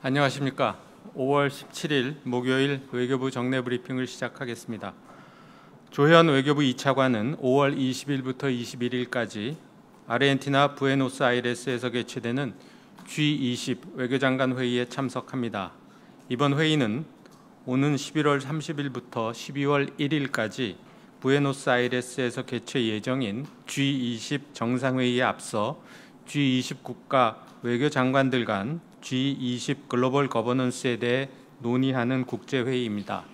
안녕하십니까. 5월 17일 목요일 외교부 정례 브리핑을 시작하겠습니다. 조현 외교부 2차관은 5월 20일부터 21일까지 아르헨티나 부에노스아이레스에서 개최되는 G20 외교장관 회의에 참석합니다. 이번 회의는 오는 11월 30일부터 12월 1일까지 부에노스아이레스에서 개최 예정인 G20 정상회의에 앞서 G20 국가 외교장관들 간 G20 글로벌 거버넌스에 대해 논의하는 국제회의입니다.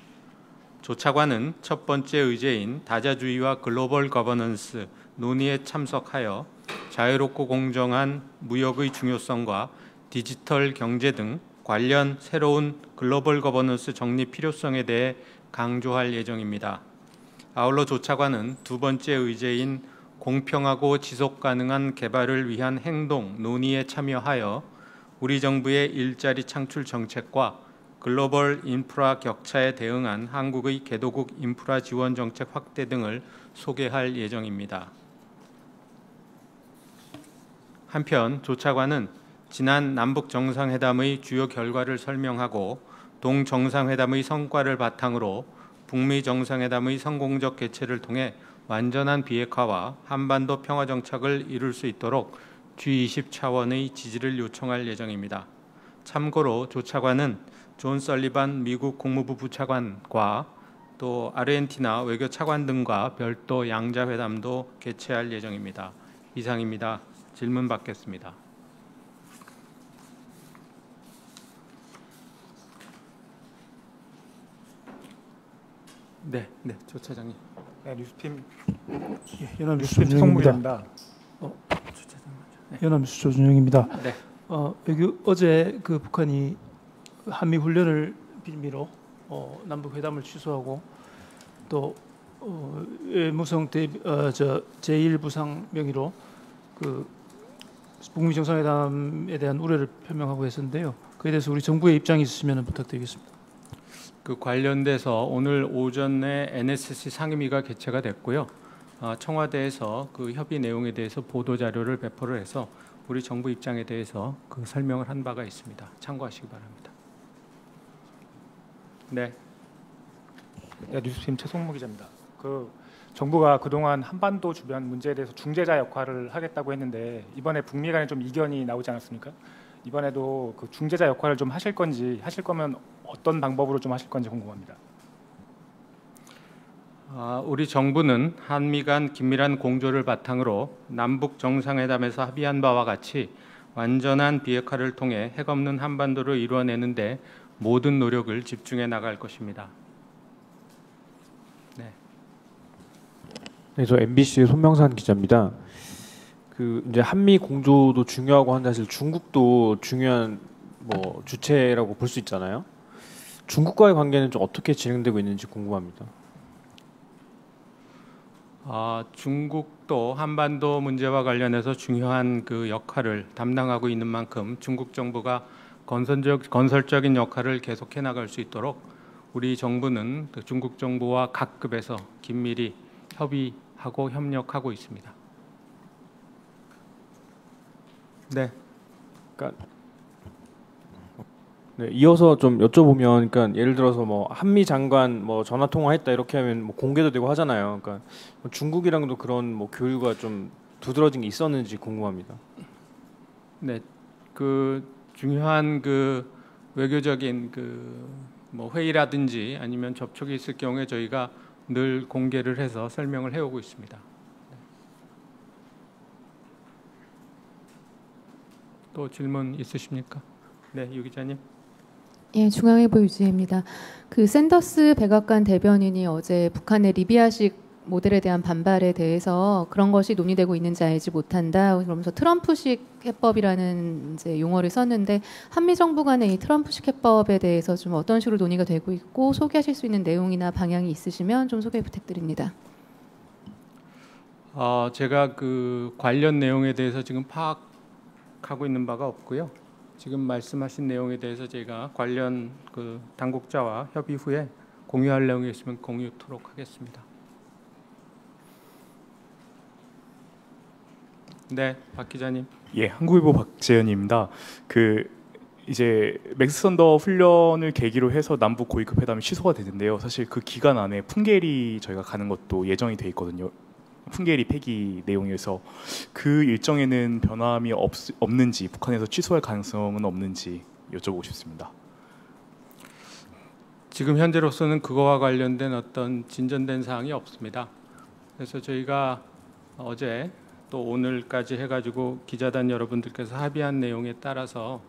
조 차관은 첫 번째 의제인 다자주의와 글로벌 거버넌스 논의에 참석하여 자유롭고 공정한 무역의 중요성과 디지털 경제 등 관련 새로운 글로벌 거버넌스 정립 필요성에 대해 강조할 예정입니다. 아울러 조 차관은 두 번째 의제인 공평하고 지속 가능한 개발을 위한 행동 논의에 참여하여 우리 정부의 일자리 창출 정책과 글로벌 인프라 격차에 대응한 한국의 개도국 인프라 지원 정책 확대 등을 소개할 예정입니다. 한편 조 차관은 지난 남북 정상회담의 주요 결과를 설명하고 동정상회담의 성과를 바탕으로 북미 정상회담의 성공적 개최를 통해 완전한 비핵화와 한반도 평화 정착을 이룰 수 있도록 G20 차원의 지지를 요청할 예정입니다. 참고로 조 차관은 존 설리반 미국 국무부 부차관과 또 아르헨티나 외교 차관 등과 별도 양자회담도 개최할 예정입니다. 이상입니다. 질문 받겠습니다. 네, 조 차장님. 네, 뉴스팀 연합뉴스 조준영입니다. 연합뉴스 조준영입니다. 네. 어제 그 북한이 한미 훈련을 빌미로 남북 회담을 취소하고 또 외무성 제1 부상 명의로 그 북미 정상회담에 대한 우려를 표명하고 했었는데요. 그에 대해서 우리 정부의 입장이 있으시면 부탁드리겠습니다. 그 관련돼서 오늘 오전에 NSC 상임위가 개최가 됐고요. 청와대에서 그 협의 내용에 대해서 보도 자료를 배포를 해서 우리 정부 입장에 대해서 그 설명을 한 바가 있습니다. 참고하시기 바랍니다. 네. 네, 뉴스팀 최송무 기자입니다. 그 정부가 그동안 한반도 주변 문제에 대해서 중재자 역할을 하겠다고 했는데 이번에 북미 간에 좀 이견이 나오지 않았습니까? 이번에도 그 중재자 역할을 좀 하실 건지, 하실 거면 어떤 방법으로 좀 하실 건지 궁금합니다. 우리 정부는 한미 간 긴밀한 공조를 바탕으로 남북 정상회담에서 합의한 바와 같이 완전한 비핵화를 통해 핵없는 한반도를 이루어내는데 모든 노력을 집중해 나갈 것입니다. 네, 저 MBC의 손명산 기자입니다. 그 이제 한미 공조도 중요하고 한데 사실 중국도 중요한 뭐 주체라고 볼 수 있잖아요. 중국과의 관계는 좀 어떻게 진행되고 있는지 궁금합니다. 중국도 한반도 문제와 관련해서 중요한 그 역할을 담당하고 있는 만큼 중국 정부가 건설적인 역할을 계속해 나갈 수 있도록 우리 정부는 중국 정부와 각 급에서 긴밀히 협의하고 협력하고 있습니다. 네. 그러니까 네, 이어서 좀 여쭤보면, 그러니까 예를 들어서 뭐 한미 장관 뭐 전화 통화했다 이렇게 하면 뭐 공개도 되고 하잖아요. 그러니까 중국이랑도 그런 뭐 교류가 좀 두드러진 게 있었는지 궁금합니다. 네, 그 중요한 그 외교적인 그 뭐 회의라든지 아니면 접촉이 있을 경우에 저희가 늘 공개를 해서 설명을 해오고 있습니다. 또 질문 있으십니까? 네, 유 기자님. 예, 중앙일보 유지혜입니다. 그 샌더스 백악관 대변인이 어제 북한의 리비아식 모델에 대한 반발에 대해서 그런 것이 논의되고 있는지 알지 못한다. 그러면서 트럼프식 해법이라는 이제 용어를 썼는데 한미 정부 간의 이 트럼프식 해법에 대해서 좀 어떤 식으로 논의가 되고 있고 소개하실 수 있는 내용이나 방향이 있으시면 좀 소개 부탁드립니다. 제가 그 관련 내용에 대해서 지금 파악하고 있는 바가 없고요. 지금 말씀하신 내용에 대해서 제가 관련 그 당국자와 협의 후에 공유할 내용이 있으면 공유토록 하겠습니다. 네, 박 기자님. 예, 한국일보 박재현입니다. 그 이제 맥스 선더 훈련을 계기로 해서 남북 고위급 회담이 취소가 되는데요. 사실 그 기간 안에 풍계리 저희가 가는 것도 예정이 돼 있거든요. 풍계리 폐기 내용에서 그 일정에는 변함이 없는지, 북한에서 취소할 가능성은 없는지 여쭤보고 싶습니다. 지금 현재로서는 그거와 관련된 어떤 진전된 사항이 없습니다. 그래서 저희가 어제 또 오늘까지 해가지고 기자단 여러분들께서 합의한 내용에 따라서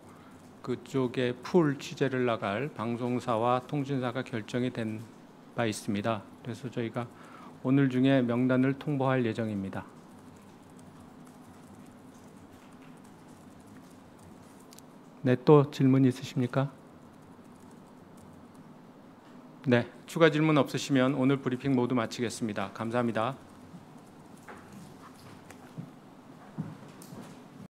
그쪽에 풀 취재를 나갈 방송사와 통신사가 결정이 된 바 있습니다. 그래서 저희가 오늘 중에 명단을 통보할 예정입니다. 네, 또 질문 있으십니까? 네, 추가 질문 없으시면 오늘 브리핑 모두 마치겠습니다. 감사합니다.